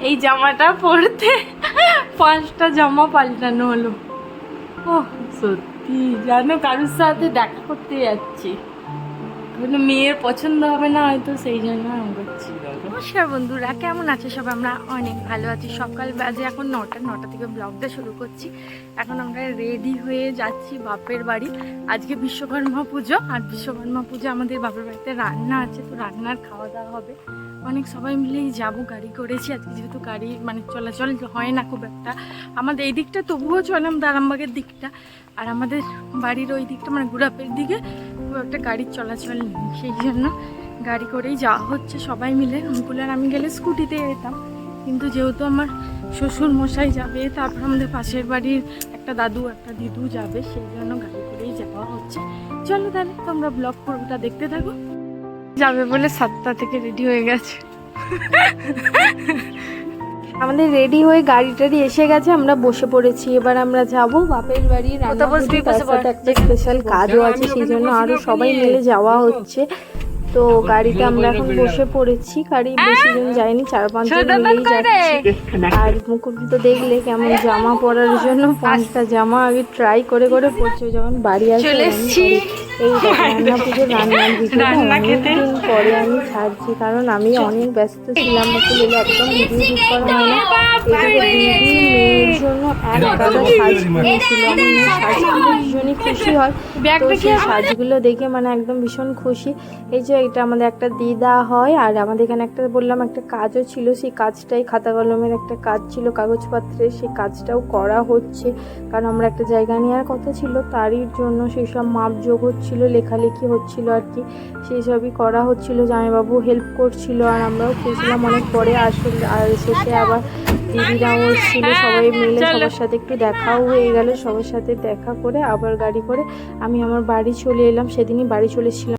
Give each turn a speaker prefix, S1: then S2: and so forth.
S1: এই জামাটা পরতে 5টা জামা পাল্টানো হলো। ও সত্যি জানো, কারোর সাথে দেখা করতে যাচ্ছি, কোনো মেয়ের পছন্দ হবে না হয়তো, সেই জন্য আমি করছি। নমস্কার বন্ধুরা, কেমন আছে সব? আমরা অনেক ভালো আছি। সকাল বাজে এখন 9টা থেকে ব্লগটা শুরু করছি। এখন আমরা রেডি হয়ে যাচ্ছি বাপের বাড়ি। আজকে বিশ্বকর্মা পুজো, আর বিশ্বকর্মা পুজো আমাদের বাপের বাড়িতে রান্না আছে, তো রান্নার খাওয়া দাওয়া হবে। অনেক সবাই মিলেই যাব, গাড়ি করেছি আজকে, যেহেতু গাড়ি মানে চলাচল হয় না খুব একটা আমাদের এই দিকটা, তবুও চলাম আরামবাগের দিকটা, আর আমাদের বাড়ির ওই দিকটা মানে গুড়াপের দিকে খুব একটা গাড়ির চলাচল নেই, সেই জন্য গাড়ি করেই যাওয়া হচ্ছে সবাই মিলে। মুকুল আর আমি গেলে স্কুটিতে যেতাম, কিন্তু যেহেতু আমার শ্বশুর মশাই যাবে, তারপর আমাদের পাশের বাড়ির একটা দাদু একটা দিদু যাবে, সেই জন্য গাড়ি করেই যাওয়া হচ্ছে। চলো তাহলে তোমরা ব্লগ পুরোটা দেখতে থাকো। যাবে বলে 7টা থেকে রেডি হয়ে গেছে।
S2: আমাদের রেডি হয়ে গাড়ি টাড়ি এসে গেছে, আমরা বসে পড়েছি। এবার আমরা যাব বাপের বাড়ি। রান্না করতে তার সাথে একটা স্পেশাল কাজও আছে, সেই জন্য আরো সবাই মিলে যাওয়া হচ্ছে। তো গাড়িতে আমরা এখন বসে পড়েছি। গাড়ি বেশি জন যায়নি, 4-5 জন মিলেই যাচ্ছি। আর মুকুল তো দেখলে কেমন জামা পরার জন্য 5টা জামা আগে ট্রাই করে করে পড়ছে, যখন বাড়ি আসে। এই রান্না পুজোর রান্নার ভিডিও অনেকদিন পরে আমি ছাড়ছি, কারণ আমি অনেক ব্যস্ত ছিলাম। মুকুল এলে একদম ভিডিও শুট করা হয় না। দিদি মেয়ের জন্য এক গাদা সাজ কিনেছিল, আমি সাজগুলো ভীষণই খুশি হয়। তো সেই সাজগুলো দেখে মানে একদম ভীষণ খুশি। এই যে এটা আমাদের একটা দিদা হয়, আর আমাদের এখানে একটা বললাম একটা কাজও ছিল, সেই কাজটাই খাতা কলমের একটা কাজ ছিল কাগজপত্রের, সেই কাজটাও করা হচ্ছে। কারণ আমরা একটা জায়গা নেওয়ার কথা ছিল, তারই জন্য সেই সব মাপযোগ হচ্ছিল, লেখালেখি হচ্ছিল আর কি, সেই সবই করা হচ্ছিল। জামাইবাবু হেল্প করছিল, আর আমরাও খেয়েছিলাম অনেক পরে। আসলে আর শেষে আবার দিদিরাও এসেছিল, সবাই মিলে সবার সাথে একটু দেখাও হয়ে গেল। সবার সাথে দেখা করে আবার গাড়ি করে আমি আমার বাড়ি চলে এলাম। সেদিনই বাড়ি চলে এসেছিলাম।